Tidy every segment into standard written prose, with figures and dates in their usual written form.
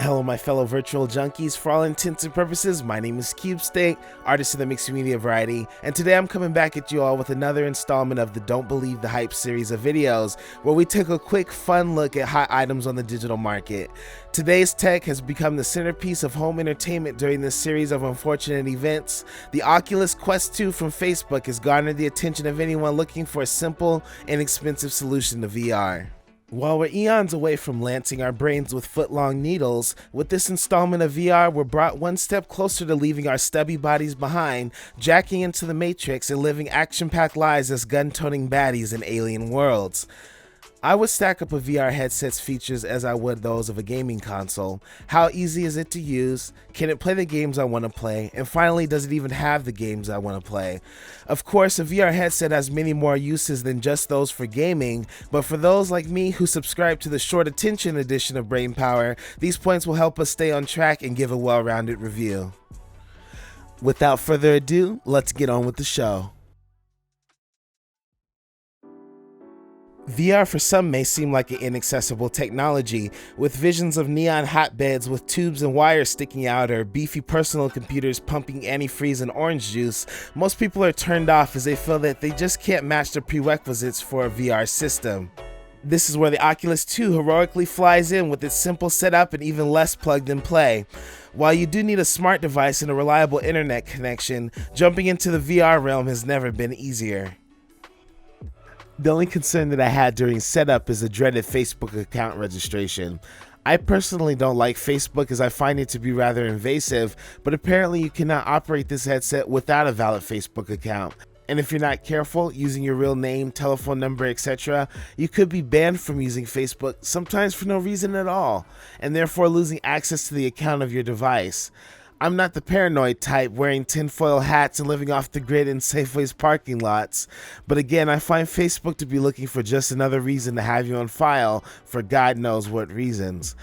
Hello my fellow virtual junkies. For all intents and purposes, my name is CubeState, artist of the mixed media variety, and today I'm coming back at you all with another installment of the Don't Believe the Hype series of videos, where we take a quick fun look at hot items on the digital market. Today's tech has become the centerpiece of home entertainment during this series of unfortunate events. The Oculus Quest 2 from Facebook has garnered the attention of anyone looking for a simple, inexpensive solution to VR. While we're eons away from lancing our brains with foot-long needles, with this installment of VR, we're brought one step closer to leaving our stubby bodies behind, jacking into the Matrix, and living action-packed lives as gun-toting baddies in alien worlds. I would stack up a VR headset's features as I would those of a gaming console. How easy is it to use? Can it play the games I want to play? And finally, does it even have the games I want to play? Of course, a VR headset has many more uses than just those for gaming, but for those like me who subscribe to the short attention edition of Brainpower, these points will help us stay on track and give a well-rounded review. Without further ado, let's get on with the show. VR for some may seem like an inaccessible technology, with visions of neon hotbeds with tubes and wires sticking out or beefy personal computers pumping antifreeze and orange juice. Most people are turned off as they feel that they just can't match the prerequisites for a VR system. This is where the Oculus 2 heroically flies in with its simple setup and even less plug and play. While you do need a smart device and a reliable internet connection, jumping into the VR realm has never been easier. The only concern that I had during setup is the dreaded Facebook account registration. I personally don't like Facebook as I find it to be rather invasive, but apparently you cannot operate this headset without a valid Facebook account. And if you're not careful, using your real name, telephone number, etc., you could be banned from using Facebook, sometimes for no reason at all, and therefore losing access to the account of your device. I'm not the paranoid type wearing tinfoil hats and living off the grid in Safeway's parking lots, but again, I find Facebook to be looking for just another reason to have you on file for God knows what reasons.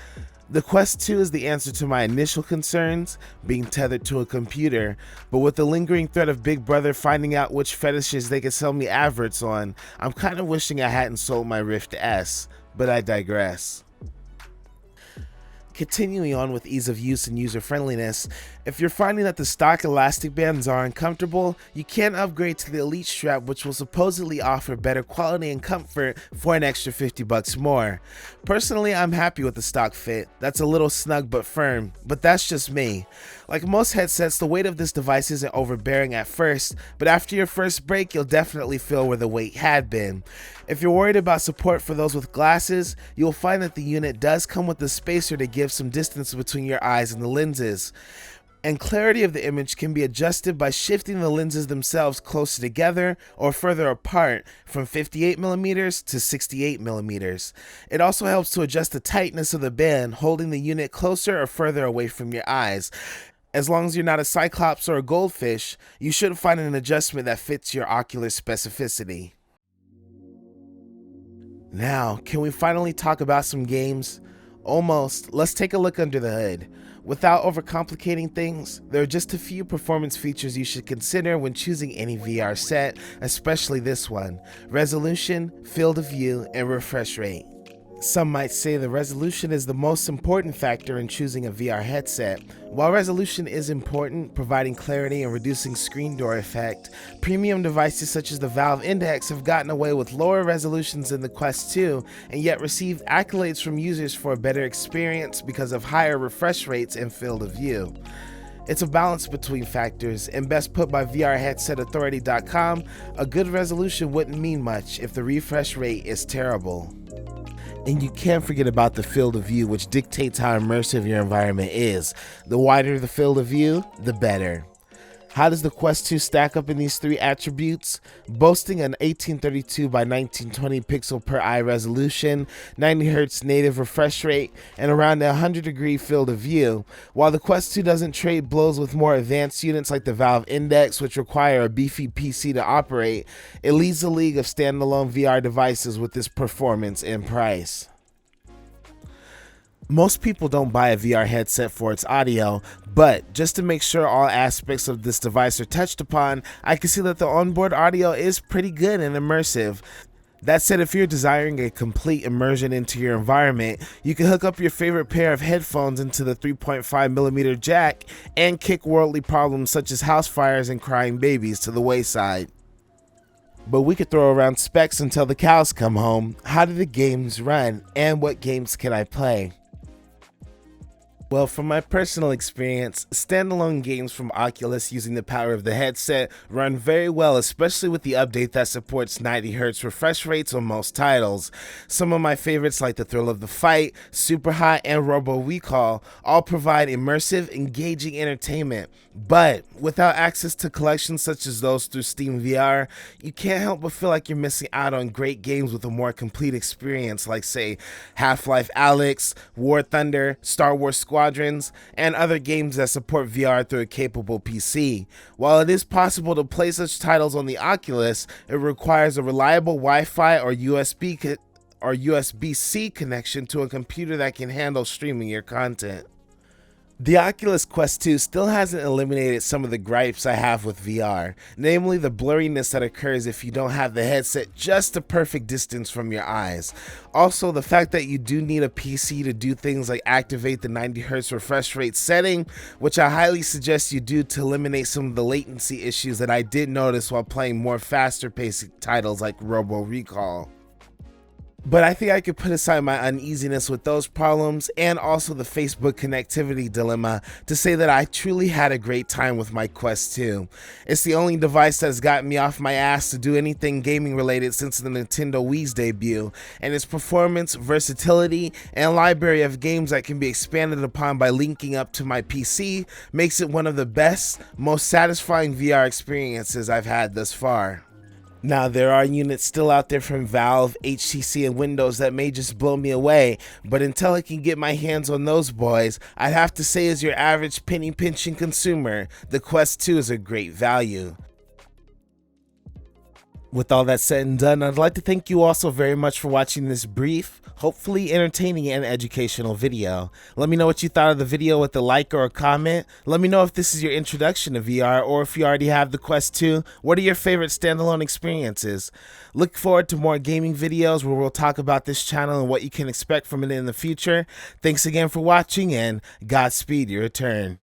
The Quest 2 is the answer to my initial concerns, being tethered to a computer, but with the lingering threat of Big Brother finding out which fetishes they could sell me adverts on, I'm kind of wishing I hadn't sold my Rift S, but I digress. Continuing on with ease of use and user friendliness, if you're finding that the stock elastic bands are uncomfortable, you can upgrade to the Elite strap, which will supposedly offer better quality and comfort for an extra $50 more. Personally, I'm happy with the stock fit. That's a little snug but firm, but that's just me. Like most headsets, the weight of this device isn't overbearing at first, but after your first break, you'll definitely feel where the weight had been. If you're worried about support for those with glasses, you'll find that the unit does come with a spacer to give some distance between your eyes and the lenses. And clarity of the image can be adjusted by shifting the lenses themselves closer together or further apart from 58mm to 68mm. It also helps to adjust the tightness of the band, holding the unit closer or further away from your eyes. As long as you're not a cyclops or a goldfish, you should find an adjustment that fits your ocular specificity. Now, can we finally talk about some games? Almost. Let's take a look under the hood. Without overcomplicating things, there are just a few performance features you should consider when choosing any VR set, especially this one: resolution, field of view, and refresh rate. Some might say the resolution is the most important factor in choosing a VR headset. While resolution is important, providing clarity and reducing screen door effect, premium devices such as the Valve Index have gotten away with lower resolutions than the Quest 2 and yet received accolades from users for a better experience because of higher refresh rates and field of view. It's a balance between factors, and best put by VRHeadsetAuthority.com, a good resolution wouldn't mean much if the refresh rate is terrible. And you can't forget about the field of view, which dictates how immersive your environment is. The wider the field of view, the better. How does the Quest 2 stack up in these three attributes? Boasting an 1832 by 1920 pixel per eye resolution, 90Hz native refresh rate, and around a 100-degree field of view. While the Quest 2 doesn't trade blows with more advanced units like the Valve Index, which require a beefy PC to operate, it leads the league of standalone VR devices with this performance and price. Most people don't buy a VR headset for its audio, but just to make sure all aspects of this device are touched upon, I can see that the onboard audio is pretty good and immersive. That said, if you're desiring a complete immersion into your environment, you can hook up your favorite pair of headphones into the 3.5mm jack and kick worldly problems such as house fires and crying babies to the wayside. But we could throw around specs until the cows come home. How do the games run, and what games can I play? Well, from my personal experience, standalone games from Oculus using the power of the headset run very well, especially with the update that supports 90Hz refresh rates on most titles. Some of my favorites like The Thrill of the Fight, Super Hot, and Robo Recall all provide immersive, engaging entertainment. But without access to collections such as those through Steam VR, you can't help but feel like you're missing out on great games with a more complete experience like, say, Half-Life Alyx, War Thunder, Star Wars Squadrons, and other games that support VR through a capable PC. While it is possible to play such titles on the Oculus, it requires a reliable Wi-Fi or USB-C connection to a computer that can handle streaming your content. The Oculus Quest 2 still hasn't eliminated some of the gripes I have with VR, namely the blurriness that occurs if you don't have the headset just the perfect distance from your eyes. Also, the fact that you do need a PC to do things like activate the 90Hz refresh rate setting, which I highly suggest you do to eliminate some of the latency issues that I did notice while playing more faster paced titles like Robo Recall. But I think I could put aside my uneasiness with those problems and also the Facebook connectivity dilemma to say that I truly had a great time with my Quest 2. It's the only device that's gotten me off my ass to do anything gaming related since the Nintendo Wii's debut, and its performance, versatility, and library of games that can be expanded upon by linking up to my PC makes it one of the best, most satisfying VR experiences I've had thus far. Now, there are units still out there from Valve, HTC, and Windows that may just blow me away, but until I can get my hands on those boys, I'd have to say as your average penny-pinching consumer, the Quest 2 is a great value. With all that said and done, I'd like to thank you all so very much for watching this brief, hopefully entertaining and educational video. Let me know what you thought of the video with a like or a comment. Let me know if this is your introduction to VR, or if you already have the Quest 2, what are your favorite standalone experiences? Look forward to more gaming videos where we'll talk about this channel and what you can expect from it in the future. Thanks again for watching, and Godspeed your return.